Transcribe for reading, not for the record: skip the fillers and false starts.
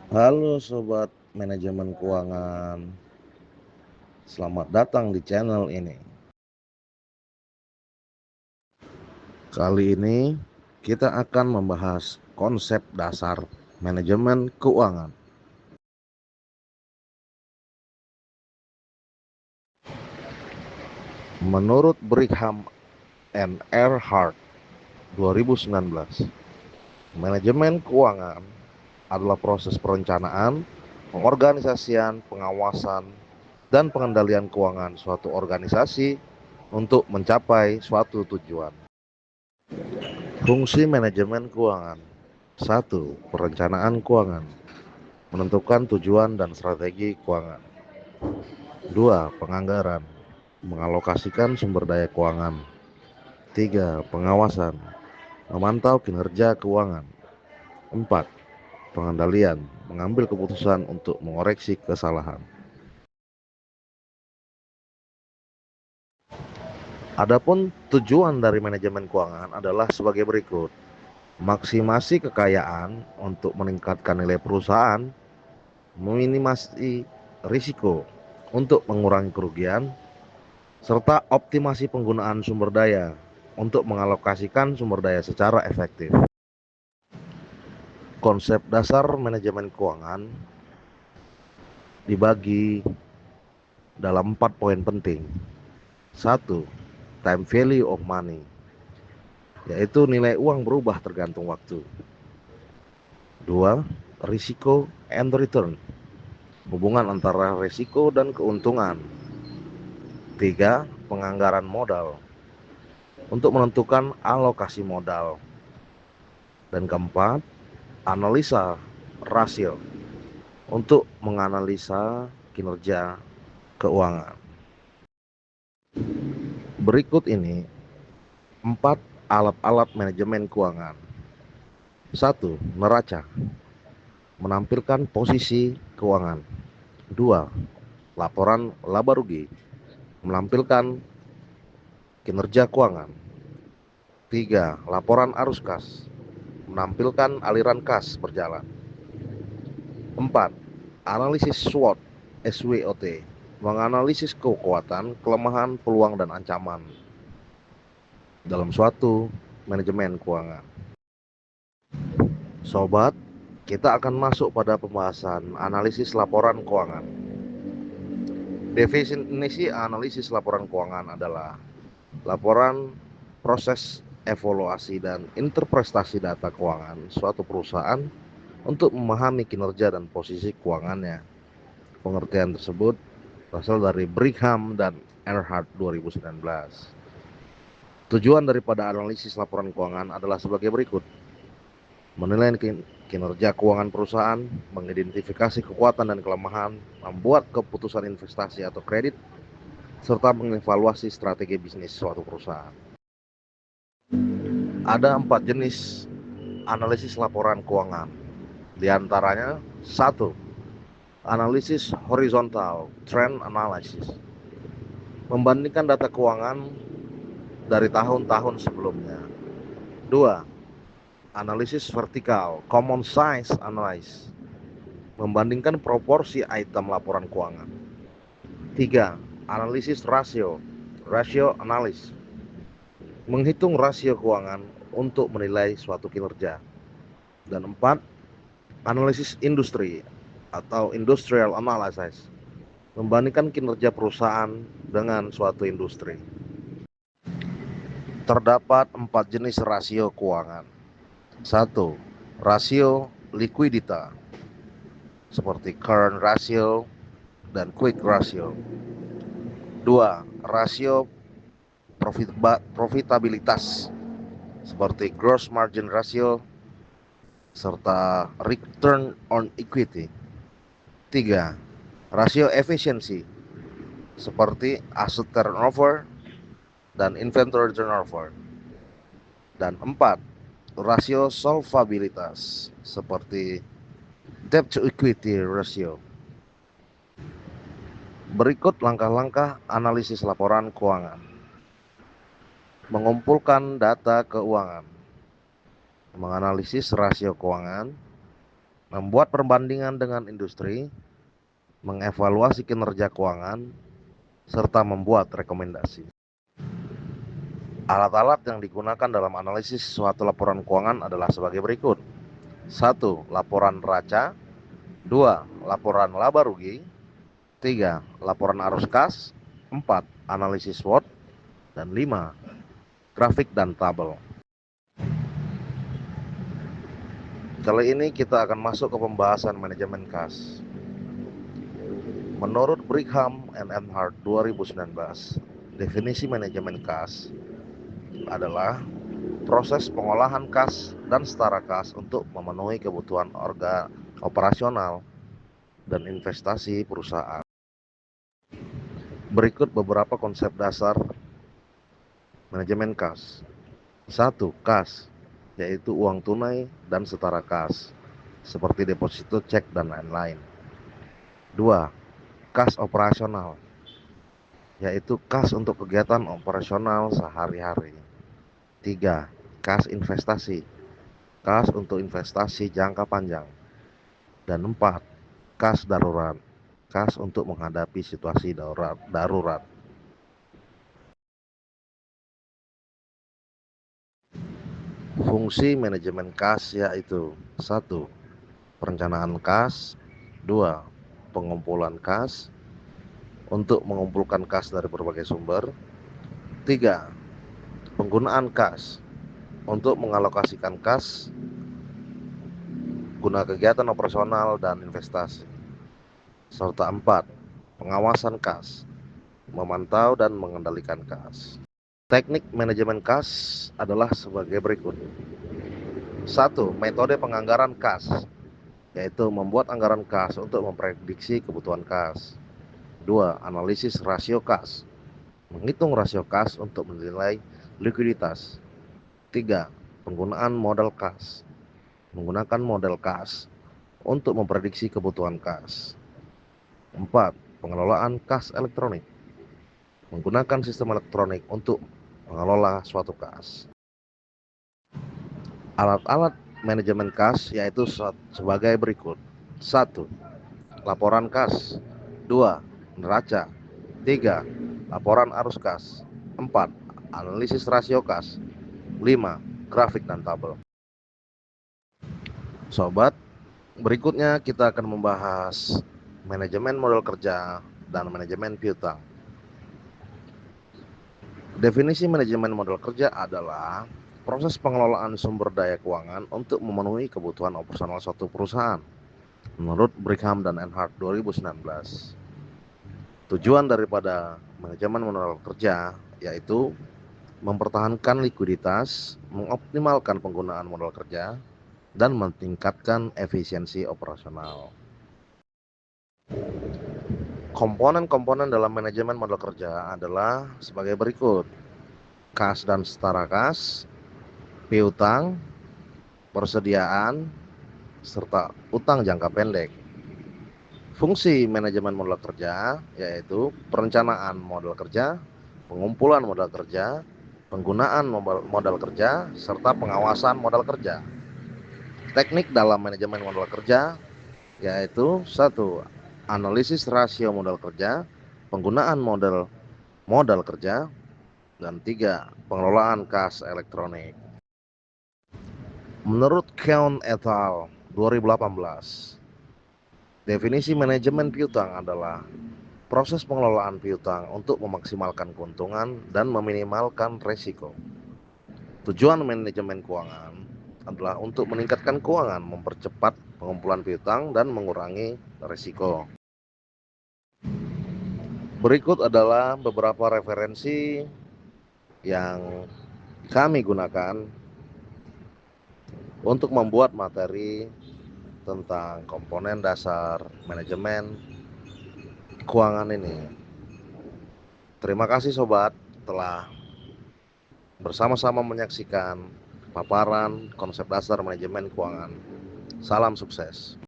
Halo sobat manajemen keuangan, selamat datang di channel ini. Kali ini kita akan membahas konsep dasar manajemen keuangan. Menurut Brigham and Earhart 2019, manajemen keuangan adalah proses perencanaan, pengorganisasian, pengawasan, dan pengendalian keuangan suatu organisasi untuk mencapai suatu tujuan. Fungsi manajemen keuangan: 1. Perencanaan keuangan, menentukan tujuan dan strategi keuangan. 2. Penganggaran, mengalokasikan sumber daya keuangan. 3. Pengawasan, memantau kinerja keuangan. 4. Pengendalian, mengambil keputusan untuk mengoreksi kesalahan. Adapun tujuan dari manajemen keuangan adalah sebagai berikut: maksimasi kekayaan untuk meningkatkan nilai perusahaan, meminimasi risiko untuk mengurangi kerugian, serta optimasi penggunaan sumber daya untuk mengalokasikan sumber daya secara efektif. Konsep dasar manajemen keuangan dibagi dalam 4 poin penting. 1. Time value of money, yaitu nilai uang berubah tergantung waktu. 2. Risiko and return, hubungan antara risiko dan keuntungan. 3. Penganggaran modal, untuk menentukan alokasi modal. Dan keempat, analisa rasio, untuk menganalisa kinerja keuangan. Berikut ini 4 alat-alat manajemen keuangan. 1. Neraca, menampilkan posisi keuangan. 2. Laporan laba rugi, menampilkan kinerja keuangan. 3. Laporan arus kas, menampilkan aliran kas berjalan. 4. Analisis SWOT, SWOT, menganalisis kekuatan, kelemahan, peluang, dan ancaman dalam suatu manajemen keuangan. Sobat, kita akan masuk pada pembahasan analisis laporan keuangan. Definisi analisis laporan keuangan adalah laporan proses evaluasi dan interpretasi data keuangan suatu perusahaan untuk memahami kinerja dan posisi keuangannya. Pengertian tersebut berasal dari Brigham dan Earhart 2019. Tujuan daripada analisis laporan keuangan adalah sebagai berikut: menilai kinerja keuangan perusahaan, mengidentifikasi kekuatan dan kelemahan, membuat keputusan investasi atau kredit, serta mengevaluasi strategi bisnis suatu perusahaan. Ada 4 jenis analisis laporan keuangan. Di antaranya: 1. Analisis horizontal, trend analysis, membandingkan data keuangan dari tahun-tahun sebelumnya. 2. Analisis vertikal, common size analysis, membandingkan proporsi item laporan keuangan. 3. Analisis rasio, ratio analysis, menghitung rasio keuangan untuk menilai suatu kinerja. Dan 4. Analisis industri atau industrial analysis, membandingkan kinerja perusahaan dengan suatu industri. Terdapat 4 jenis rasio keuangan. 1. Rasio likuiditas, seperti current ratio dan quick ratio. 2. Rasio profitabilitas, seperti gross margin ratio serta return on equity. 3. Rasio efisiensi, seperti asset turnover dan inventory turnover. Dan 4. Rasio solvabilitas, seperti debt to equity ratio. Berikut langkah-langkah analisis laporan keuangan. Mengumpulkan data keuangan, menganalisis rasio keuangan, membuat perbandingan dengan industri, mengevaluasi kinerja keuangan, serta membuat rekomendasi. Alat-alat yang digunakan dalam analisis suatu laporan keuangan adalah sebagai berikut. 1. Laporan neraca. 2. Laporan laba rugi. 3. Laporan arus kas. 4. Analisis SWOT. Dan 5. Grafik dan tabel. Kali ini kita akan masuk ke pembahasan manajemen kas. Menurut Brigham and Emhart 2019, definisi manajemen kas adalah proses pengolahan kas dan setara kas untuk memenuhi kebutuhan operasional dan investasi perusahaan. Berikut beberapa konsep dasar manajemen kas. 1. Kas, yaitu uang tunai dan setara kas, seperti deposito, cek, dan lain-lain. 2. Kas operasional, yaitu kas untuk kegiatan operasional sehari-hari. 3. Kas investasi, kas untuk investasi jangka panjang. Dan 4. Kas darurat, kas untuk menghadapi situasi darurat. Fungsi manajemen kas yaitu 1. Perencanaan kas. 2. Pengumpulan kas, untuk mengumpulkan kas dari berbagai sumber. 3. Penggunaan kas, untuk mengalokasikan kas guna kegiatan operasional dan investasi. Serta 4. Pengawasan kas, memantau dan mengendalikan kas. Teknik manajemen kas adalah sebagai berikut. 1. Metode penganggaran kas, yaitu membuat anggaran kas untuk memprediksi kebutuhan kas. 2. Analisis rasio kas, menghitung rasio kas untuk menilai likuiditas. 3. Penggunaan model kas, menggunakan model kas untuk memprediksi kebutuhan kas. 4. Pengelolaan kas elektronik, menggunakan sistem elektronik untuk mengelola suatu kas. Alat-alat manajemen kas yaitu sebagai berikut. 1. Laporan kas. 2. Neraca. 3. Laporan arus kas. 4. Analisis rasio kas. 5. Grafik dan tabel. Sobat, berikutnya kita akan membahas manajemen modal kerja dan manajemen piutang. Definisi manajemen modal kerja adalah proses pengelolaan sumber daya keuangan untuk memenuhi kebutuhan operasional suatu perusahaan. Menurut Brigham dan Emhart 2019, tujuan daripada manajemen modal kerja yaitu mempertahankan likuiditas, mengoptimalkan penggunaan modal kerja, dan meningkatkan efisiensi operasional. Komponen-komponen dalam manajemen modal kerja adalah sebagai berikut. Kas dan setara kas, piutang, persediaan, serta utang jangka pendek. Fungsi manajemen modal kerja yaitu perencanaan modal kerja, pengumpulan modal kerja, penggunaan modal kerja, serta pengawasan modal kerja. Teknik dalam manajemen modal kerja yaitu 1. Analisis rasio modal kerja, penggunaan modal kerja, dan 3. Pengelolaan kas elektronik. Menurut Keown et al. 2018, definisi manajemen piutang adalah proses pengelolaan piutang untuk memaksimalkan keuntungan dan meminimalkan risiko. Tujuan manajemen keuangan adalah untuk meningkatkan keuangan, mempercepat pengumpulan piutang, dan mengurangi risiko. Berikut adalah beberapa referensi yang kami gunakan untuk membuat materi tentang komponen dasar manajemen keuangan ini. Terima kasih sobat telah bersama-sama menyaksikan paparan konsep dasar manajemen keuangan. Salam sukses.